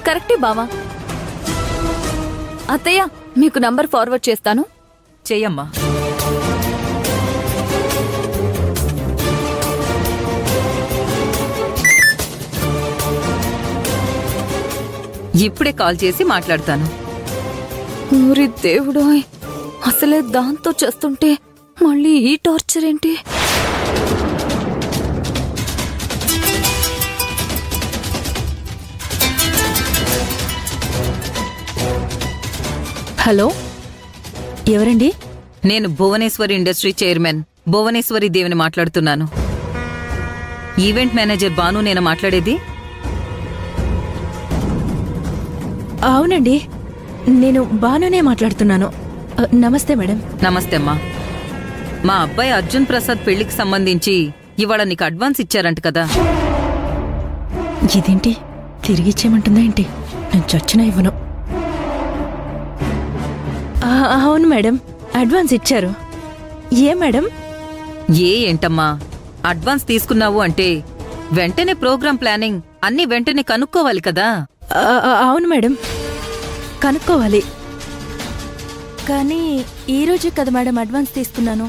కరెక్టే బావా. అత్తయ్య, మీకు నంబర్ ఫార్వర్డ్ చేస్తాను. చెయ్యమ్మా. ఇప్పుడే కాల్ చేసి మాట్లాడతాను. ఊరి దేవుడు, అసలే దాంతో చేస్తుంటే మళ్ళీ ఈ టార్చర్ ఏంటి? హలో, ఎవరండి? నేను భువనేశ్వరి ఇండస్ట్రీ చైర్మన్ భువనేశ్వరి దేవిని మాట్లాడుతున్నాను. ఈవెంట్ మేనేజర్ బాను నేను మాట్లాడేది? అవునండి, నేను బానునే మాట్లాడుతున్నాను. నమస్తే మేడం. నమస్తే అమ్మా. మా అబ్బాయి అర్జున్ ప్రసాద్ పెళ్లికి సంబంధించి ఇవాళ నీకు అడ్వాన్స్ ఇచ్చారంట కదా? ఇదేంటి తిరిగిచ్చేయమంటుందా ఏంటి? నేను చచ్చినా ఇవ్వను. అవును మేడం, అడ్వాన్స్ ఇచ్చారు. ఏ మేడం? ఏంటమ్మా, అడ్వాన్స్ తీసుకున్నావు అంటే వెంటనే ప్రోగ్రాం ప్లానింగ్ అన్ని వెంటనే కనుక్కోవాలి కదా? అవును మేడం, కనుక్కోవాలి. కానీ ఈరోజే కదా మేడం అడ్వాన్స్ తీసుకున్నాను.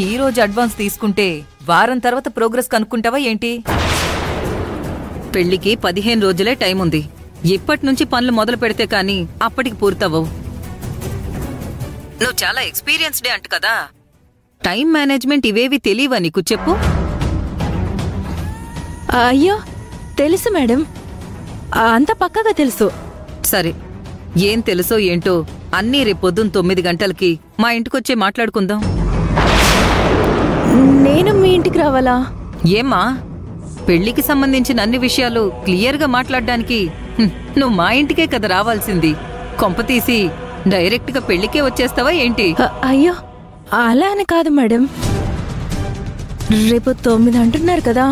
ఈ రోజు అడ్వాన్స్ తీసుకుంటే వారం తర్వాత ప్రోగ్రెస్ కనుక్కుంటావా ఏంటి? పెళ్లికి 15 రోజులే టైం ఉంది. ఇప్పటి నుంచి పనులు మొదలు పెడితే కానీ అప్పటికి పూర్తవవు. నువ్వు చాలా ఎక్స్పీరియన్స్డే అంట కదా? టైం మేనేజ్మెంట్ ఇవేవి తెలియవా నీకు? చెప్పు. అయ్యో తెలుసు మేడం, అంత పక్కగా తెలుసు. సరే, ఏం తెలుసో ఏంటో అన్నీ రేపొద్దున 9 గంటలకి మా ఇంటికొచ్చే మాట్లాడుకుందాం. నేను మీ ఇంటికి రావాలా? ఏమ్మా, పెళ్లికి సంబంధించిన అన్ని విషయాలు క్లియర్గా మాట్లాడడానికి నువ్వు మా ఇంటికే కదా రావాల్సింది. కొంపతీసి డైరెక్ట్ గా పెళ్లికే వచ్చేస్తావా ఏంటి? అయ్యో అలా అని కాదు మేడం, రేపు 9 అంటున్నారు కదా.